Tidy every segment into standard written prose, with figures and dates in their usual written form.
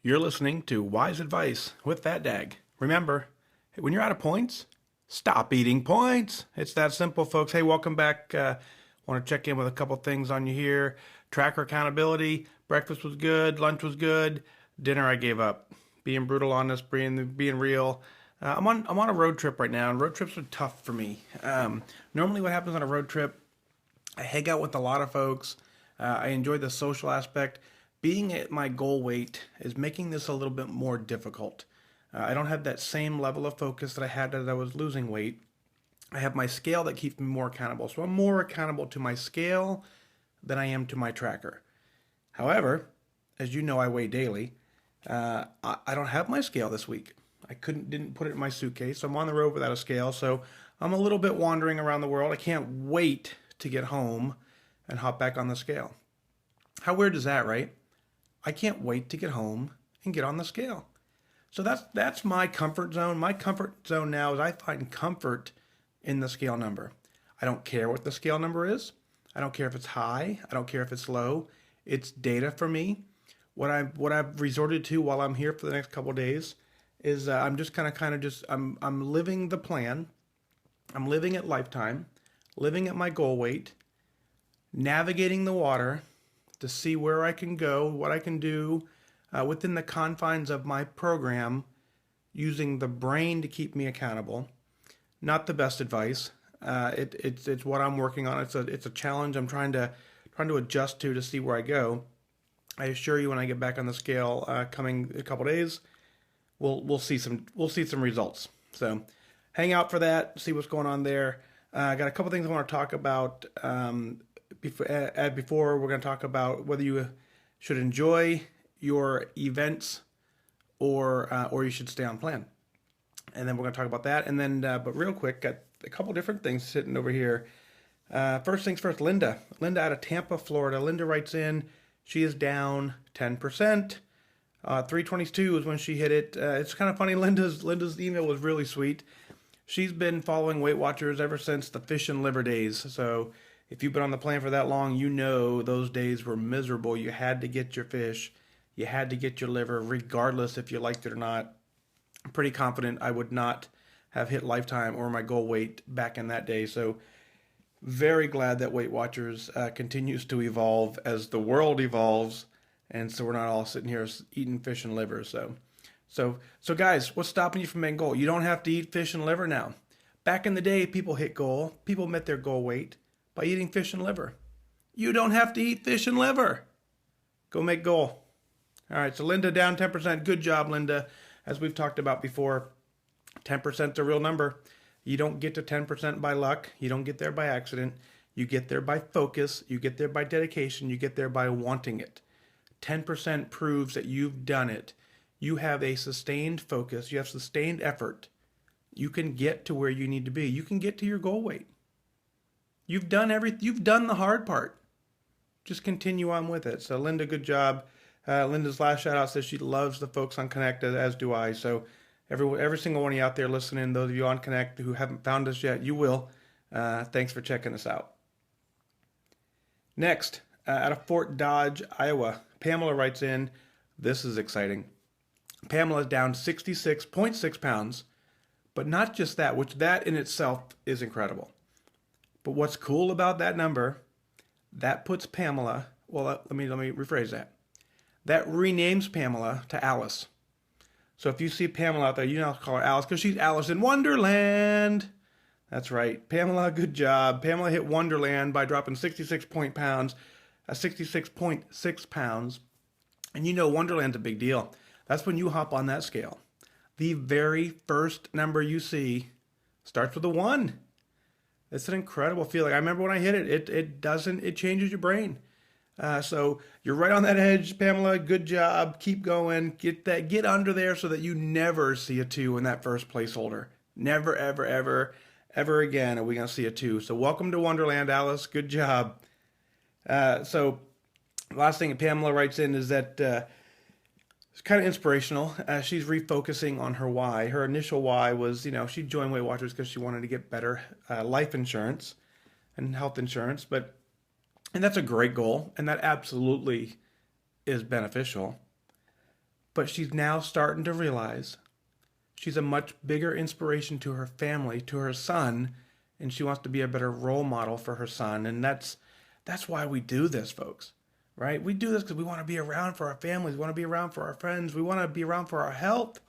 You're listening to Wise Advice with That Dag. Remember, when you're out of points, stop eating points. It's that simple, folks. Hey, welcome back. Want to check in with a couple things on you here. Tracker accountability. Breakfast was good. Lunch was good. Dinner I gave up. Being brutal on this, being real. I'm on a road trip right now, and road trips are tough for me. Normally, what happens on a road trip, I hang out with a lot of folks. I enjoy the social aspect. Being at my goal weight is making this a little bit more difficult. I don't have that same level of focus that I had as I was losing weight. I have my scale that keeps me more accountable. So I'm more accountable to my scale than I am to my tracker. However, as you know, I weigh daily. I don't have my scale this week. Didn't put it in my suitcase. So I'm on the road without a scale. So I'm a little bit wandering around the world. I can't wait to get home and hop back on the scale. How weird is that, right? I can't wait to get home and get on the scale. So that's my comfort zone. My comfort zone now is I find comfort in the scale number. I don't care what the scale number is. I don't care if it's high. I don't care if it's low. It's data for me. What I've resorted to while I'm here for the next couple of days is I'm just I'm living the plan. I'm living at lifetime, living at my goal weight, navigating the water to see where I can go, what I can do within the confines of my program, using the brain to keep me accountable. Not the best advice. It's what I'm working on. It's a challenge I'm trying to adjust to see where I go. I assure you, when I get back on the scale coming a couple days, we'll see some results. So hang out for that. See what's going on there. I got a couple things I want to talk about. Before we're going to talk about whether you should enjoy your events or you should stay on plan, and then we're going to talk about that. And then, but real quick, got a couple different things sitting over here. First things first, Linda out of Tampa, Florida. Linda writes in, she is down 10%. 322 is when she hit it. It's kind of funny. Linda's email was really sweet. She's been following Weight Watchers ever since the fish and liver days. So if you've been on the plan for that long, you know those days were miserable. You had to get your fish. You had to get your liver, regardless if you liked it or not. I'm pretty confident I would not have hit lifetime or my goal weight back in that day. So very glad that Weight Watchers continues to evolve as the world evolves. And so we're not all sitting here eating fish and liver. So guys, what's stopping you from making goal? You don't have to eat fish and liver now. Back in the day, people met their goal weight by eating fish and liver. You don't have to eat fish and liver. Go make goal. All right, so Linda down 10%. Good job, Linda. As we've talked about before, 10% is a real number. You don't get to 10% by luck. You don't get there by accident. You get there by focus. You get there by dedication. You get there by wanting it. 10% proves that you've done it. You have a sustained focus. You have sustained effort. You can get to where you need to be. You can get to your goal weight. You've done the hard part. Just continue on with it. So Linda, good job. Linda's last shout out says she loves the folks on Connect, as do I. So every single one of you out there listening, those of you on Connect who haven't found us yet, you will. Thanks for checking us out. Next, out of Fort Dodge, Iowa, Pamela writes in, this is exciting. Pamela's down 66.6 pounds, but not just that, which that in itself is incredible. But what's cool about that number, that puts Pamela, well, let me rephrase that. That renames Pamela to Alice. So if you see Pamela out there, you now call her Alice because she's Alice in Wonderland. That's right. Pamela, good job. Pamela hit Wonderland by dropping 66.6 pounds. And you know Wonderland's a big deal. That's when you hop on that scale. The very first number you see starts with a 1. It's an incredible feeling. I remember when I hit it, it changes your brain. So you're right on that edge, Pamela. Good job. Keep going. Get under there so that you never see a 2 in that first placeholder. Never, ever, ever, ever again are we going to see a 2. So welcome to Wonderland, Alice. Good job. So last thing Pamela writes in is that it's kind of inspirational. She's refocusing on her why. Her initial why was, she joined Weight Watchers because she wanted to get better life insurance and health insurance. And that's a great goal, and that absolutely is beneficial. but she's now starting to realize she's a much bigger inspiration to her family, to her son, and she wants to be a better role model for her son. And that's why we do this, folks, right? We do this because we want to be around for our families. We want to be around for our friends. We want to be around for our health.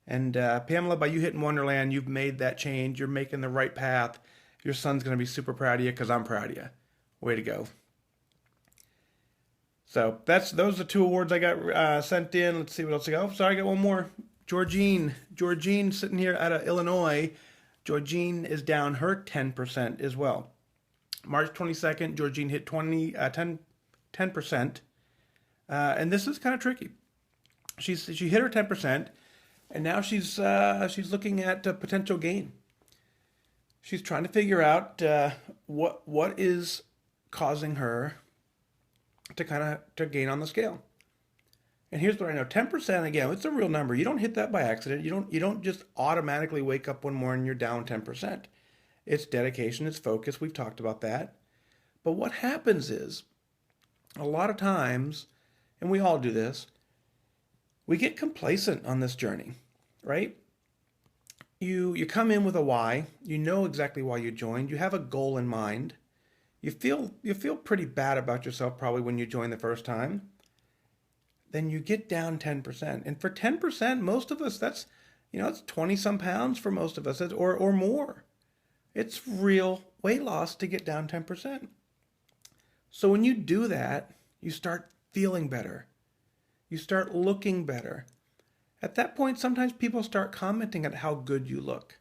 And Pamela, by you hitting Wonderland, you've made that change. You're making the right path. Your son's going to be super proud of you because I'm proud of you. Way to go. So those are 2 awards I got sent in. Let's see what else I got. Oh, sorry, I got one more. Georgene sitting here out of Illinois. Georgene is down her 10% as well. March 22nd, Georgene hit 10%. And this is kind of tricky. She hit her 10%, and now she's looking at potential gain. She's trying to figure out what is causing her to gain on the scale. And here's what I know: 10%, again, it's a real number. You don't hit that by accident. You don't just automatically wake up one morning and you're down 10%. It's dedication, it's focus. We've talked about that. But what happens is, a lot of times, and we all do this, we get complacent on this journey, right? You come in with a why. You know exactly why you joined. You have a goal in mind. You feel pretty bad about yourself probably when you join the first time. Then you get down 10%. And for 10%, most of us, that's, it's 20 some pounds for most of us, or more. It's real weight loss to get down 10%. So when you do that, you start feeling better. You start looking better. At that point, sometimes people start commenting on how good you look.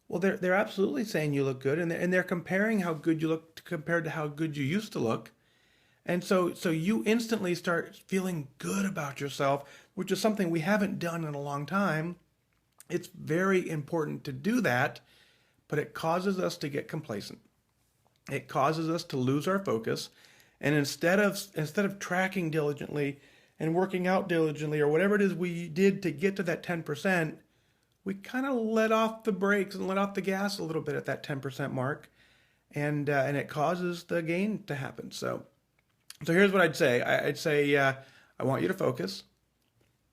Well, they're absolutely saying you look good, and they're comparing how good you look compared to how good you used to look. And so you instantly start feeling good about yourself, which is something we haven't done in a long time. It's very important to do that, but it causes us to get complacent. It causes us to lose our focus, and instead of tracking diligently and working out diligently or whatever it is we did to get to that 10%, we kind of let off the brakes and let off the gas a little bit at that 10% mark, and it causes the gain to happen. So here's what I'd say. I'd say I want you to focus.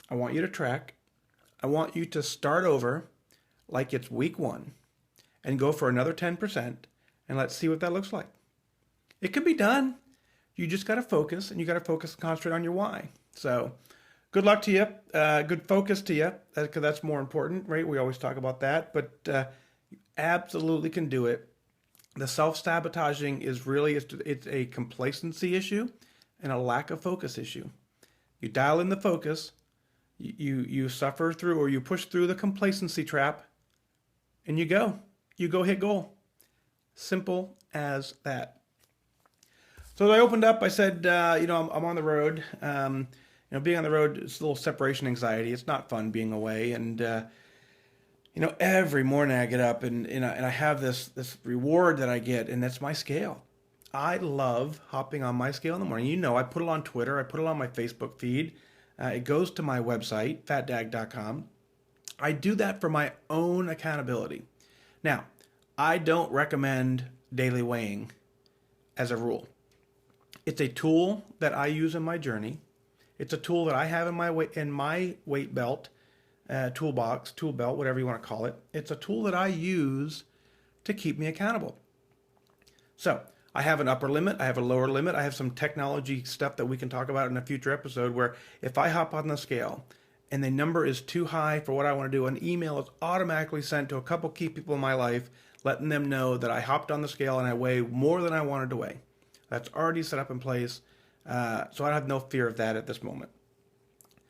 I want you to track. I want you to start over like it's week 1 and go for another 10%, and let's see what that looks like. It can be done. You just got to focus, and you got to focus and concentrate on your why. So good luck to you. Good focus to you, because that's more important, right? We always talk about that, but you absolutely can do it. The self-sabotaging is really, it's a complacency issue and a lack of focus issue. You dial in the focus, you suffer through, or you push through the complacency trap, and you go hit goal. Simple as that. So I opened up, I said, I'm on the road. Being on the road, it's a little separation anxiety. It's not fun being away. And, every morning I get up and I have this reward that I get, and that's my scale. I love hopping on my scale in the morning. I put it on Twitter. I put it on my Facebook feed. It goes to my website, fatdag.com. I do that for my own accountability. Now, I don't recommend daily weighing as a rule. It's a tool that I use in my journey. It's a tool that I have in my weight belt, tool belt, whatever you want to call it. It's a tool that I use to keep me accountable. So I have an upper limit. I have a lower limit. I have some technology stuff that we can talk about in a future episode, where if I hop on the scale and the number is too high for what I want to do, an email is automatically sent to a couple key people in my life, letting them know that I hopped on the scale and I weigh more than I wanted to weigh. That's already set up in place, so I have no fear of that at this moment.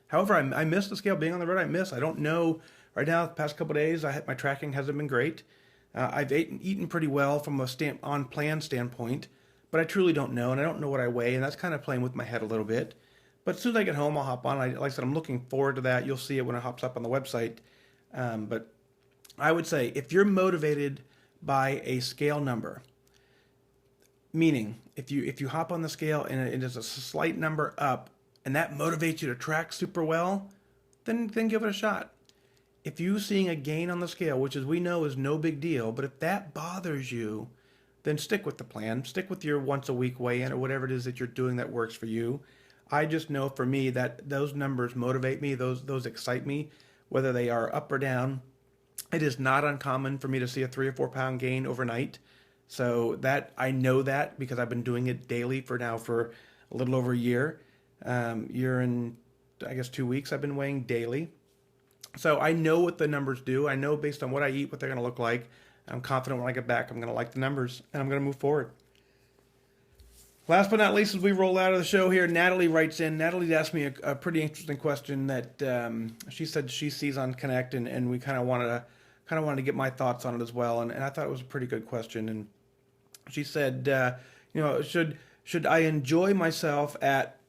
However, I miss the scale. Being on the road, I don't know. Right now, the past couple of days, my tracking hasn't been great. I've eaten pretty well from a on-plan standpoint, but I truly don't know, and I don't know what I weigh, and that's kind of playing with my head a little bit. But as soon as I get home, I'll hop on. Like I said, I'm looking forward to that. You'll see it when it hops up on the website. But I would say, if you're motivated by a scale number, meaning if you hop on the scale and it is a slight number up, and that motivates you to track super well, then give it a shot. If you're seeing a gain on the scale, which as we know is no big deal, but if that bothers you, then stick with the plan. Stick with your once a week weigh-in or whatever it is that you're doing that works for you. I just know for me that those numbers motivate me, those excite me, whether they are up or down. It is not uncommon for me to see a 3 or 4 pound gain overnight. So that I know that because I've been doing it daily for a little over a year. Year and I guess 2 weeks I've been weighing daily. So I know what the numbers do. I know based on what I eat what they're going to look like. I'm confident when I get back I'm going to like the numbers and I'm going to move forward. Last but not least, as we roll out of the show here, Natalie writes in. Natalie asked me a pretty interesting question that she said she sees on Connect, and we kind of wanted to get my thoughts on it as well. And I thought it was a pretty good question. And she said, should I enjoy myself at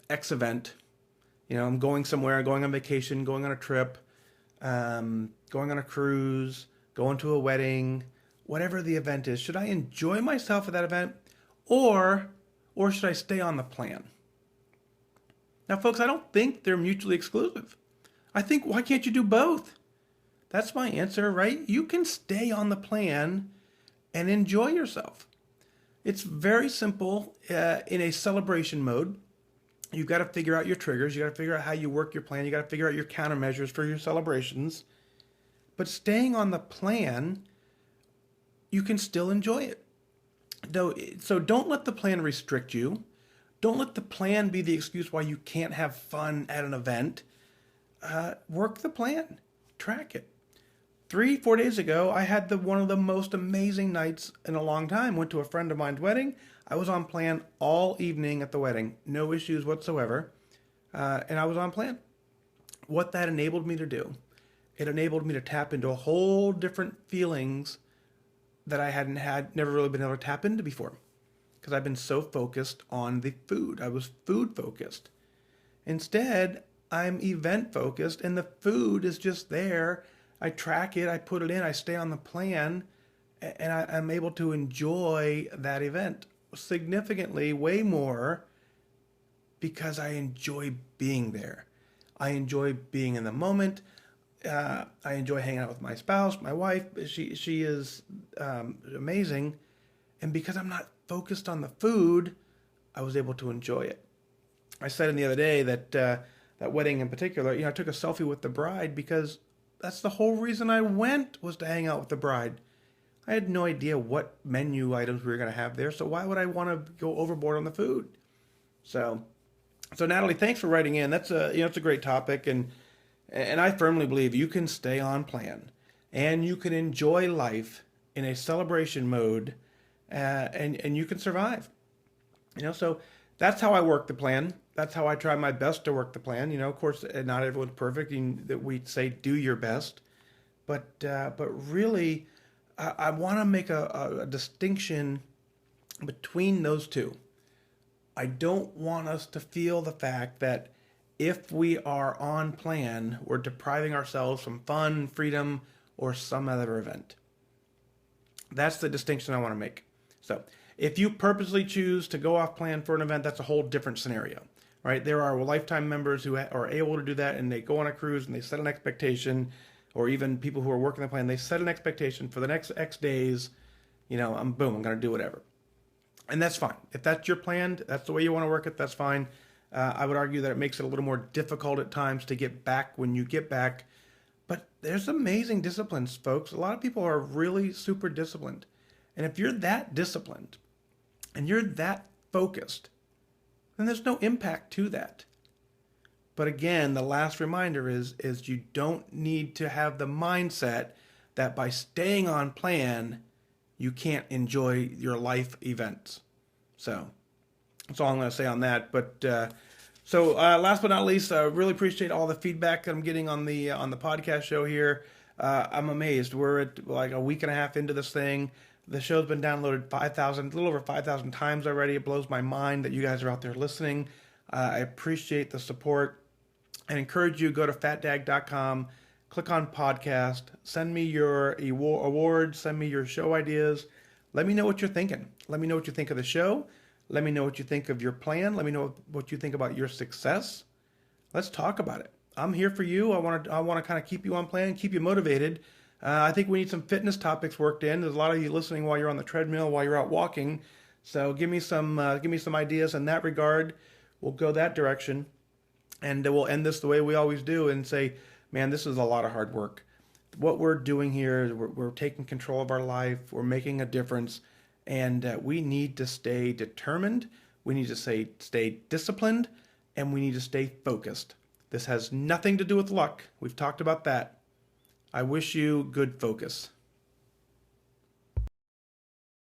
X event? I'm going somewhere, going on vacation, going on a trip, going on a cruise, going to a wedding, whatever the event is. Should I enjoy myself at that event? Or should I stay on the plan? Now, folks, I don't think they're mutually exclusive. I think, why can't you do both? That's my answer, right? You can stay on the plan and enjoy yourself. It's very simple in a celebration mode. You've got to figure out your triggers. You got to figure out how you work your plan. You got to figure out your countermeasures for your celebrations. But staying on the plan, you can still enjoy it. So don't let the plan restrict you. Don't let the plan be the excuse why you can't have fun at an event. Work the plan. Track it. 3-4 days ago, I had one of the most amazing nights in a long time. Went to a friend of mine's wedding. I was on plan all evening at the wedding. No issues whatsoever. And I was on plan. What that enabled me to do, it enabled me to tap into a whole different feelings that I never really been able to tap into before, because I've been so focused on the food. I was food focused. Instead, I'm event focused, and the food is just there. I track it, I put it in, I stay on the plan, and I'm able to enjoy that event significantly, way more, because I enjoy being there. I enjoy being in the moment. I enjoy hanging out with my spouse, my wife. She is amazing. And because I'm not focused on the food, I was able to enjoy it. I said in the other day that that wedding in particular, I took a selfie with the bride because that's the whole reason I went, was to hang out with the bride. I had no idea what menu items we were going to have there, so why would I want to go overboard on the food? So Natalie, thanks for writing in. That's it's a great topic, and I firmly believe you can stay on plan and you can enjoy life in a celebration mode, and you can survive. So that's how I work the plan. That's how I try my best to work the plan. Of course, not everyone's perfect, and that we say do your best, but really, I want to make a distinction between those two. I don't want us to feel the fact that if we are on plan, we're depriving ourselves from fun, freedom, or some other event. That's the distinction I want to make. So if you purposely choose to go off plan for an event, that's a whole different scenario, right? There are lifetime members who are able to do that, and they go on a cruise and they set an expectation, or even people who are working the plan, they set an expectation for the next X days. I'm going to do whatever. And that's fine. If that's your plan, that's the way you want to work it, that's fine. I would argue that it makes it a little more difficult at times to get back when you get back. But there's amazing disciplines, folks. A lot of people are really super disciplined. And if you're that disciplined and you're that focused, then there's no impact to that. But again, the last reminder is you don't need to have the mindset that by staying on plan, you can't enjoy your life events. So that's all I'm going to say on that. But last but not least, I really appreciate all the feedback that I'm getting on the podcast show here. I'm amazed. We're at like a week and a half into this thing. The show's been downloaded a little over 5,000 times already. It blows my mind that you guys are out there listening. I appreciate the support. I encourage you to go to fatdag.com, click on podcast, send me your awards, send me your show ideas. Let me know what you're thinking. Let me know what you think of the show. Let me know what you think of your plan. Let me know what you think about your success. Let's talk about it. I'm here for you. I want to kind of keep you on plan, keep you motivated. I think we need some fitness topics worked in. There's a lot of you listening while you're on the treadmill, while you're out walking. So give me some ideas in that regard. we'll go that direction, and we'll end this the way we always do and say, man, this is a lot of hard work. What we're doing here is we're taking control of our life. We're making a difference, and we need to stay determined. We need to stay disciplined, and we need to stay focused. This has nothing to do with luck. We've talked about that. I wish you good focus.